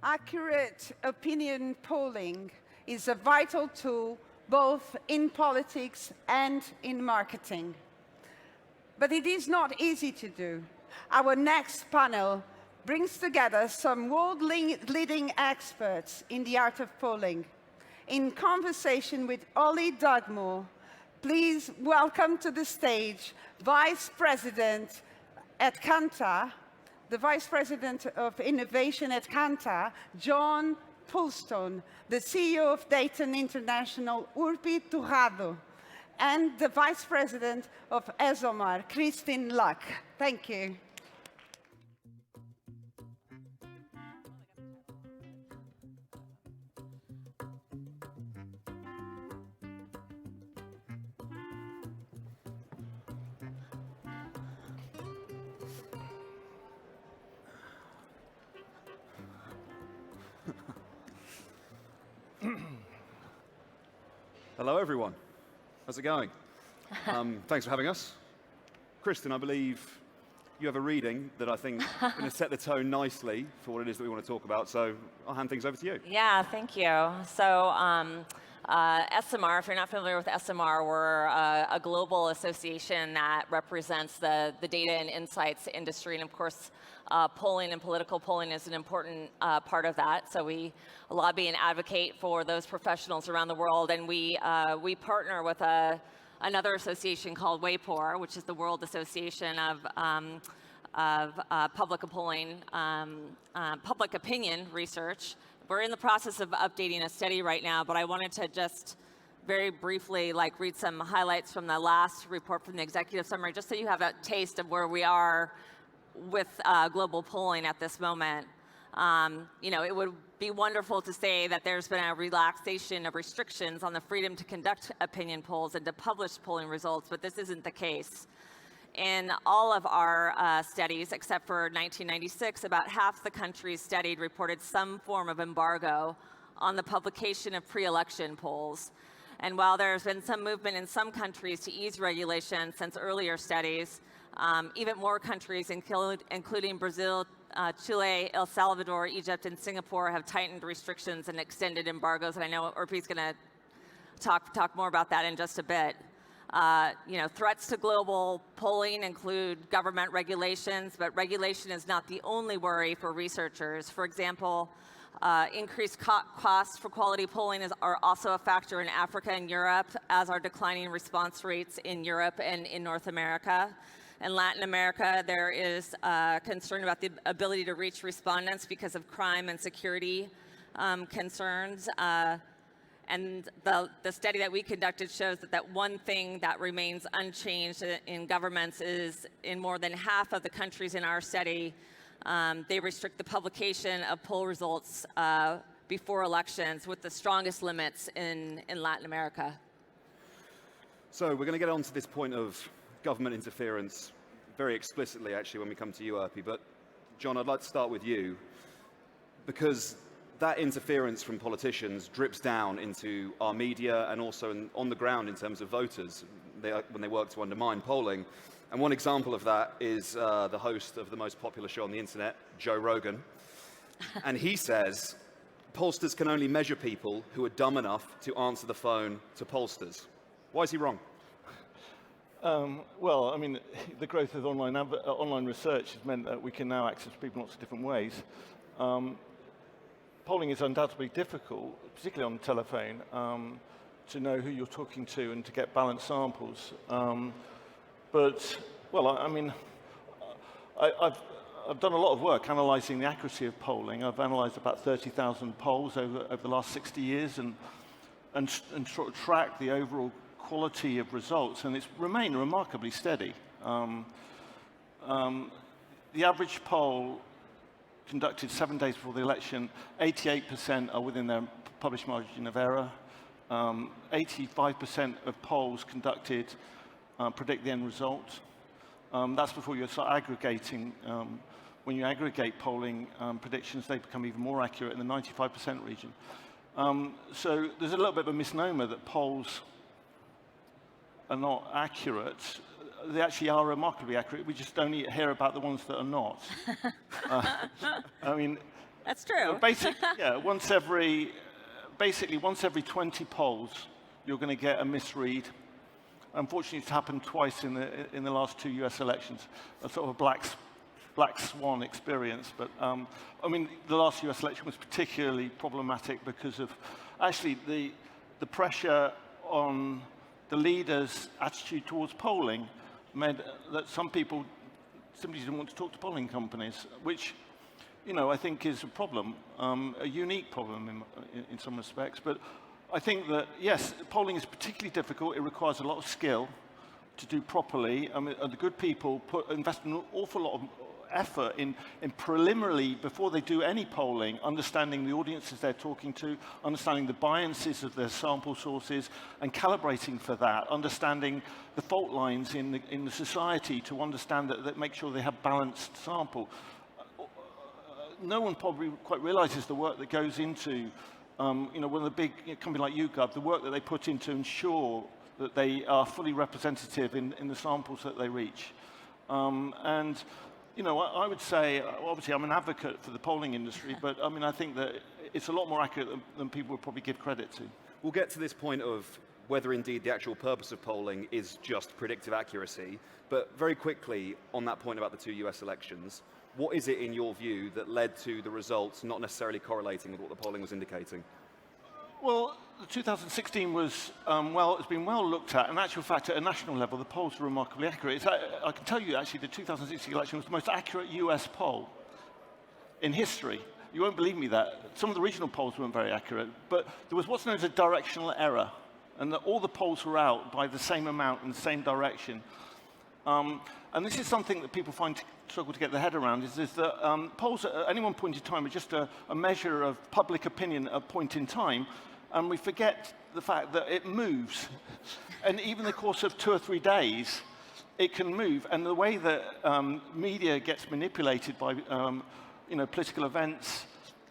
Accurate opinion polling is a vital tool both in politics and in marketing. But it is not easy to do. Our next panel brings together some world-leading experts in the art of polling. In conversation with Oli Dugmore, please welcome to the stage Vice President at Kantar, the Vice President of Innovation at Kantar, Jon Puleston, the CEO of Dayton International, Urpi Torrado, and the Vice President of ESOMAR, Kristin Luck. Thank you. Hello, everyone. How's it going? Thanks for having us. Kristin, I believe you have a reading that I think is going to set the tone nicely for what it is that we want to talk about, so I'll hand things over to you. Yeah, thank you. So ESOMAR, if you're not familiar with ESOMAR, we're a global association that represents the data and insights industry, and of course, polling and political polling is an important part of that. So we lobby and advocate for those professionals around the world, and we partner with another association called WAPOR, which is the World Association of Public Polling, Public Opinion Research. We're in the process of updating a study right now, but I wanted to just very briefly read some highlights from the last report from the executive summary, just so you have a taste of where we are with global polling at this moment. It would be wonderful to say that there's been a relaxation of restrictions on the freedom to conduct opinion polls and to publish polling results, but this isn't the case. In all of our studies, except for 1996, about half the countries studied reported some form of embargo on the publication of pre-election polls. And while there's been some movement in some countries to ease regulation since earlier studies, even more countries, including Brazil, Chile, El Salvador, Egypt, and Singapore, have tightened restrictions and extended embargoes. And I know Urpi's going to talk more about that in just a bit. Threats to global polling include government regulations, but regulation is not the only worry for researchers. For example, increased costs for quality polling are also a factor in Africa and Europe, as are declining response rates in Europe and in North America. In Latin America, there is concern about the ability to reach respondents because of crime and security concerns. And the study that we conducted shows that one thing that remains unchanged in governments is in more than half of the countries in our study, they restrict the publication of poll results before elections, with the strongest limits in Latin America. So we're going to get on to this point of government interference very explicitly, actually, when we come to you, Urpi. But Jon, I'd like to start with you, because that interference from politicians drips down into our media and also on the ground in terms of voters when they work to undermine polling. And one example of that is the host of the most popular show on the internet, Joe Rogan. And he says, pollsters can only measure people who are dumb enough to answer the phone to pollsters. Why is he wrong? Well, I mean, the growth of online research has meant that we can now access people in lots of different ways. Polling is undoubtedly difficult, particularly on the telephone, to know who you're talking to and to get balanced samples. But, well, I mean, I've done a lot of work analyzing the accuracy of polling. I've analyzed about 30,000 polls over the last 60 years and sort of tracked the overall quality of results, and it's remained remarkably steady. The average poll conducted 7 days before the election, 88% are within their published margin of error. 85% of polls conducted predict the end result. That's before you start aggregating. When you aggregate polling predictions, they become even more accurate in the 95% region. So there's a little bit of a misnomer that polls are not accurate. They actually are remarkably accurate. We just don't hear about the ones that are not. I mean, That's true. Yeah, basically once every 20 polls, you're going to get a misread. Unfortunately, it's happened twice in the last 2 US elections, a sort of black swan experience. But I mean, the last US election was particularly problematic because of actually the pressure on the leaders' attitude towards polling meant that some people simply didn't want to talk to polling companies, which, you know, I think is a problem, a unique problem in some respects. But I think that, yes, polling is particularly difficult. It requires a lot of skill to do properly. I mean, the good people invest an awful lot of effort in preliminarily, before they do any polling, understanding the audiences they're talking to, understanding the biases of their sample sources, and calibrating for that, understanding the fault lines in the society to understand that make sure they have balanced sample. No one probably quite realizes the work that goes into, you know, one of the big companies like YouGov, the work that they put in to ensure that they are fully representative in the samples that they reach. And you know, I would say, obviously I'm an advocate for the polling industry, but I mean, I think that it's a lot more accurate than people would probably give credit to. We'll get to this point of whether indeed the actual purpose of polling is just predictive accuracy, but very quickly on that point about the 2 US elections, what is it in your view that led to the results not necessarily correlating with what the polling was indicating? Well, 2016 was, it's been well looked at. In actual fact, at a national level, the polls were remarkably accurate. I can tell you, actually, the 2016 election was the most accurate US poll in history. You won't believe me that. Some of the regional polls weren't very accurate, but there was what's known as a directional error, and that all the polls were out by the same amount in the same direction. And this is something that people struggle to get their head around, is that polls at any one point in time are just a measure of public opinion at a point in time, and we forget the fact that it moves. And even in the course of 2 or 3 days, it can move. And the way that media gets manipulated by you know, political events,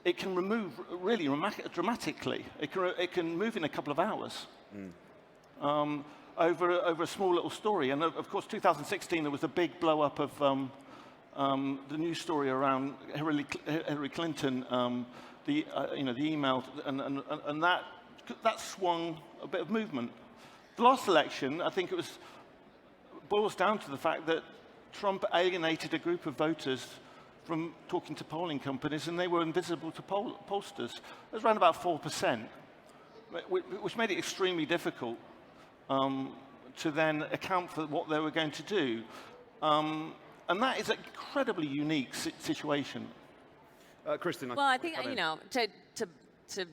it can remove really dramatically. It can move in a couple of hours. Over a small little story. And of course, 2016, there was a big blow-up of the news story around Hillary Clinton, you know, the email, and that swung a bit of movement. The last election, I think boils down to the fact that Trump alienated a group of voters from talking to polling companies, and they were invisible to pollsters. It was around about 4%, which made it extremely difficult to then account for what they were going to do. And that is an incredibly unique situation. Kristin, well, I think, you know, to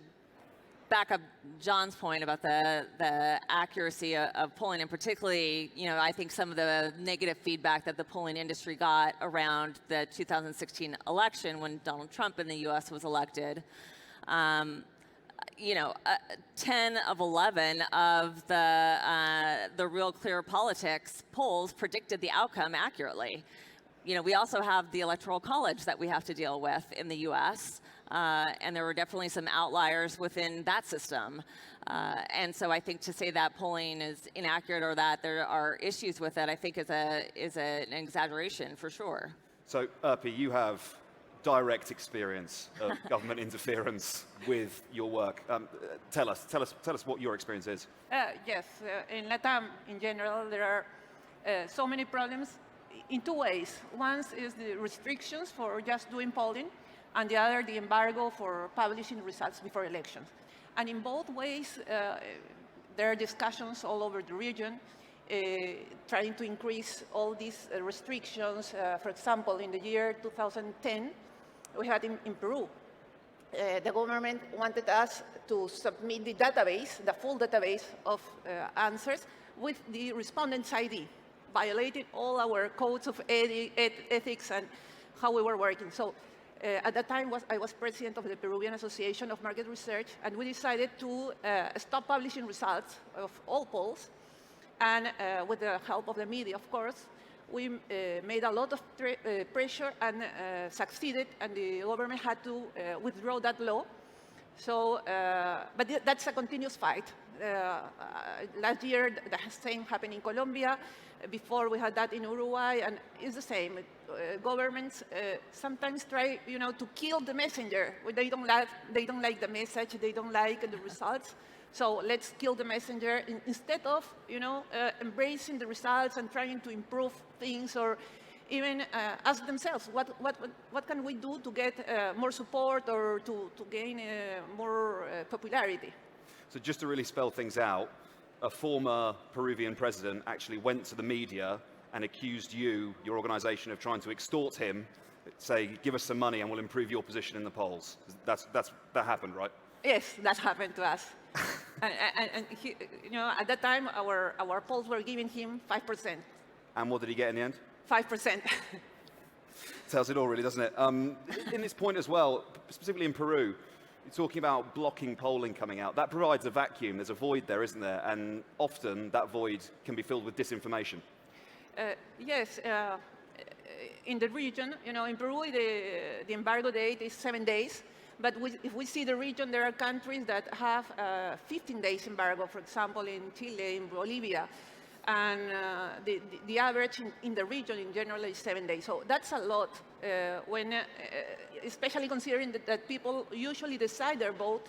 back up Jon's point about the accuracy of polling, and particularly, you know, I think some of the negative feedback that the polling industry got around the 2016 election when Donald Trump in the U.S. was elected. You know, 10 of 11 of the Real Clear Politics polls predicted the outcome accurately. You know, we also have the Electoral College that we have to deal with in the U.S., and there were definitely some outliers within that system. And so I think to say that polling is inaccurate or that there are issues with it, I think is an exaggeration for sure. So, Urpi, you have direct experience of government interference with your work. Tell us what your experience is. Yes, in LATAM in general, there are so many problems in 2 ways. One is the restrictions for just doing polling, and the other, the embargo for publishing results before elections. And in both ways, there are discussions all over the region trying to increase all these restrictions. For example, in the year 2010, we had in Peru, the government wanted us to submit the database, the full database of answers with the respondent's ID, violating all our codes of ethics and how we were working. So at that time, I was president of the Peruvian Association of Market Research, and we decided to stop publishing results of all polls. And with the help of the media, of course, we made a lot of pressure and succeeded, and the government had to withdraw that law. So, but that's a continuous fight. Last year, the same happened in Colombia. Before we had that in Uruguay, and it's the same. Governments sometimes try, to kill the messenger. They don't like the message. They don't like the results. So let's kill the messenger instead of, embracing the results and trying to improve things, or even ask themselves, what can we do to get more support or to gain more popularity? So just to really spell things out, a former Peruvian president actually went to the media and accused you, your organization, of trying to extort him, say, give us some money and we'll improve your position in the polls. That happened, right? Yes, that happened to us. and he, at that time, our polls were giving him 5%. And what did he get in the end? 5%. Tells it all, really, doesn't it? In this point as well, specifically in Peru, you're talking about blocking polling coming out. That provides a vacuum. There's a void there, isn't there? And often that void can be filled with disinformation. Yes. In the region, in Peru, the embargo date is 7 days. But if we see the region, there are countries that have 15 days embargo, for example, in Chile, in Bolivia. And the average in the region in general is 7 days. So that's a lot, especially considering that people usually decide their vote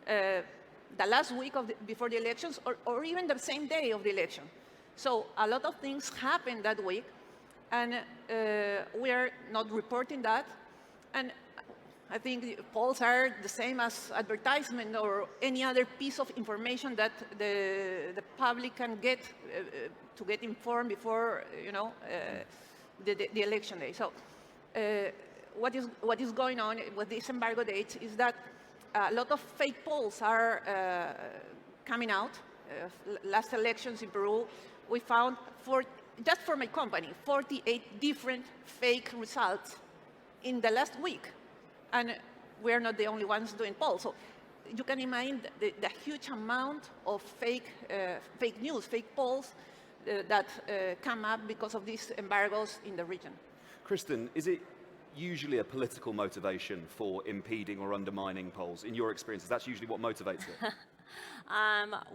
the last week before the elections, or even the same day of the election. So a lot of things happen that week, and we are not reporting that. And I think polls are the same as advertisement or any other piece of information that the public can get to get informed before the election day. So what is going on with these embargo dates is that a lot of fake polls are coming out. Last elections in Peru, we found, just for my company, 48 different fake results in the last week. And we're not the only ones doing polls. So you can imagine the huge amount of fake news, fake polls that come up because of these embargoes in the region. Kristin, is it usually a political motivation for impeding or undermining polls? In your experience, that's usually what motivates it?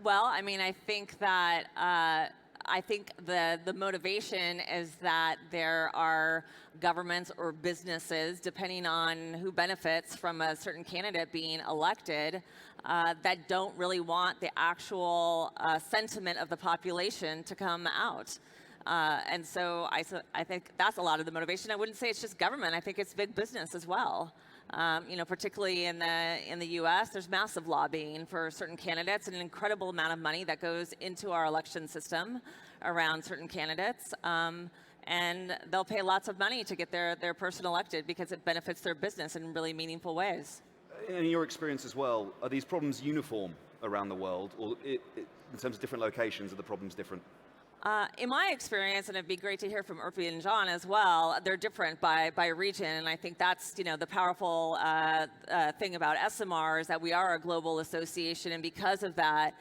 Well, I mean, I think that the motivation is that there are governments or businesses, depending on who benefits from a certain candidate being elected, that don't really want the actual sentiment of the population to come out. And so I think that's a lot of the motivation. I wouldn't say it's just government. I think it's big business as well. Particularly in the U.S., there's massive lobbying for certain candidates, and an incredible amount of money that goes into our election system around certain candidates. And they'll pay lots of money to get their person elected because it benefits their business in really meaningful ways. In your experience as well, are these problems uniform around the world, or in terms of different locations, are the problems different? In my experience, and it'd be great to hear from Urpi and Jon as well, they're different by region, and I think that's the powerful thing about ESOMAR is that we are a global association, and because of that,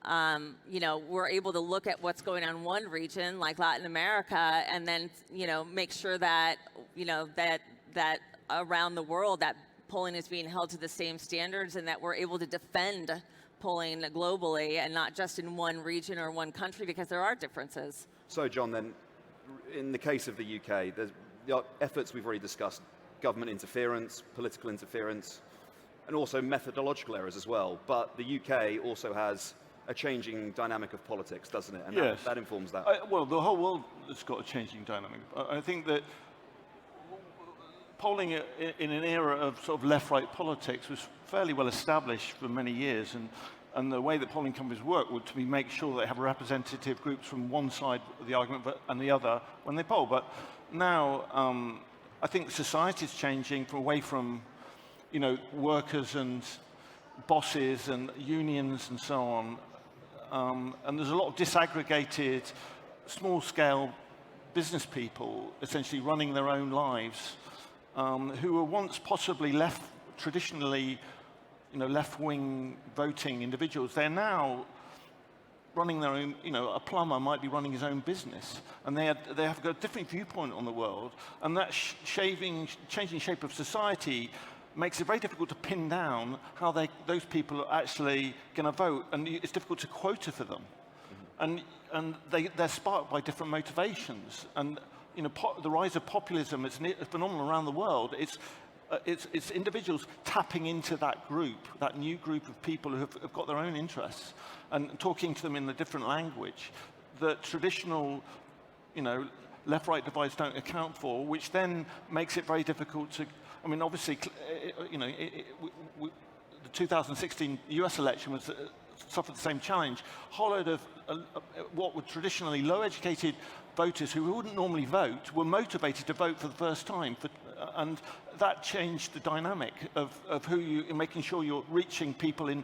we're able to look at what's going on in one region, like Latin America, and then make sure that that around the world that polling is being held to the same standards, and that we're able to defend polling globally and not just in one region or one country, because there are differences. So, Jon, then, in the case of the UK, there's the efforts we've already discussed, government interference, political interference, and also methodological errors as well. But the UK also has a changing dynamic of politics, doesn't it? And yes. that informs that. Well, the whole world has got a changing dynamic. I think that polling in an era of sort of left-right politics was fairly well established for many years, and the way that polling companies work would to make sure they have representative groups from one side of the argument and the other when they poll. But now I think society is changing away from workers and bosses and unions and so on, and there's a lot of disaggregated, small-scale business people essentially running their own lives, who were once possibly traditionally left-wing voting individuals. They're now running their own, a plumber might be running his own business, and they have got a different viewpoint on the world, and that changing shape of society makes it very difficult to pin down how those people are actually going to vote, and it's difficult to quota for them. And they're sparked by different motivations. And you know, the rise of populism is a phenomenon around the world. It's individuals tapping into that group, that new group of people who have got their own interests, and talking to them in a different language that traditional, you know, left-right divides don't account for, which then makes it very difficult to, I mean, obviously, you know, the 2016 US election was suffered the same challenge. A whole load of what were traditionally low-educated voters who wouldn't normally vote were motivated to vote for the first time. And that changed the dynamic of who you, making sure you're reaching people in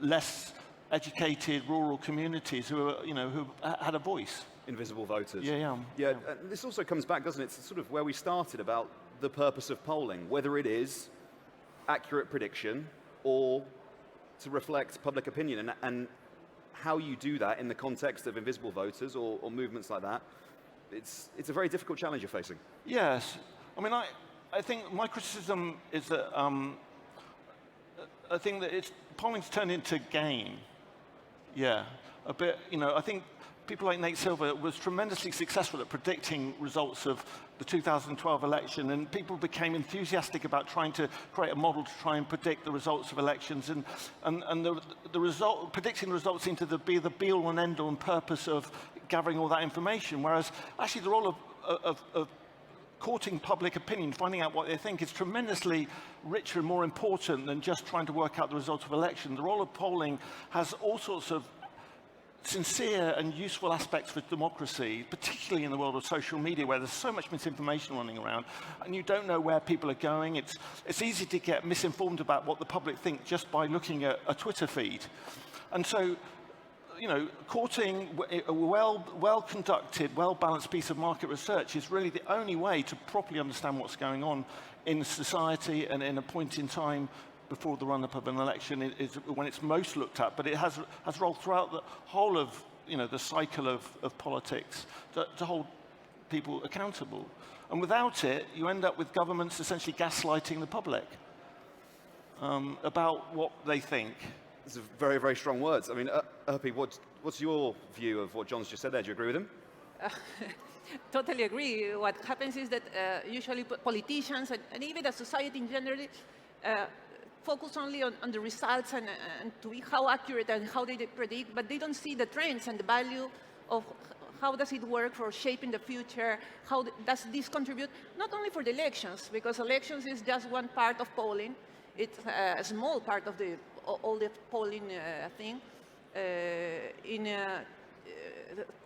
less educated rural communities who are, you know, who had a voice. Invisible voters. Yeah. This also comes back, doesn't it? It's sort of where we started about the purpose of polling, whether it is accurate prediction or to reflect public opinion, and how you do that in the context of invisible voters or movements like that. It's a very difficult challenge you're facing. Yes. I mean, I think my criticism is that I think that polling's turned into game. Yeah, a bit, you know, I think people like Nate Silver was tremendously successful at predicting results of the 2012 election, and people became enthusiastic about trying to create a model to try and predict the results of elections, and predicting the results seemed to be the be-all and end-all and purpose of gathering all that information, whereas actually the role of courting public opinion, finding out what they think, is tremendously richer and more important than just trying to work out the results of elections. The role of polling has all sorts of sincere and useful aspects for democracy, particularly in the world of social media, where there's so much misinformation running around, and you don't know where people are going. It's easy to get misinformed about what the public think just by looking at a Twitter feed. And so, you know, courting a well-conducted, well-balanced piece of market research is really the only way to properly understand what's going on in society and in a point in time before the run-up of an election is when it's most looked at, but it has rolled throughout the whole of, you know, the cycle of politics to hold people accountable. And without it, you end up with governments essentially gaslighting the public about what they think. These are very, very strong words. I mean, Urpi, what's your view of what Jon's just said there? Do you agree with him? Totally agree. What happens is that usually politicians and even the society in general focus only on the results and to be how accurate and how they predict, but they don't see the trends and the value of how does it work for shaping the future, how does this contribute, not only for the elections, because elections is just one part of polling, it's a small part of all the polling thing.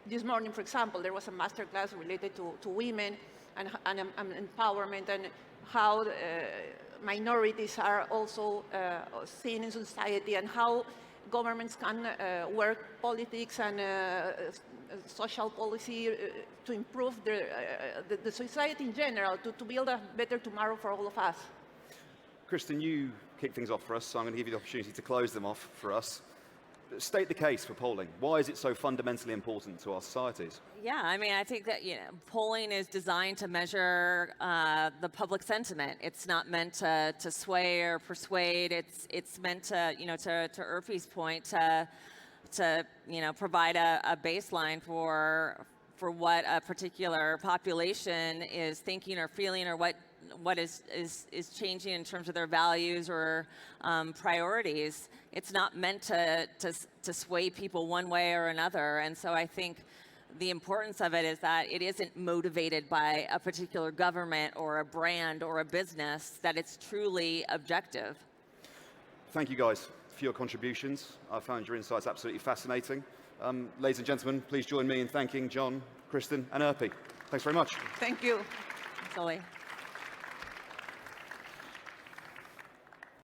This morning, for example, there was a masterclass related to women and empowerment and how minorities are also seen in society and how governments can work politics and social policy to improve the society in general, to build a better tomorrow for all of us. Kristin, you kick things off for us, so I'm going to give you the opportunity to close them off for us. State the case for polling. Why is it so fundamentally important to our societies? Yeah, I mean, I think that polling is designed to measure the public sentiment. It's not meant to sway or persuade. It's meant to, to Urpi's point, to provide a baseline for what a particular population is thinking or feeling, or what is changing in terms of their values or priorities. It's not meant to sway people one way or another. And so I think the importance of it is that it isn't motivated by a particular government or a brand or a business, that it's truly objective. Thank you guys for your contributions. I found your insights absolutely fascinating. Ladies and gentlemen, please join me in thanking Jon, Kristin, and Urpi. Thanks very much. Thank you. Thanks, Oli.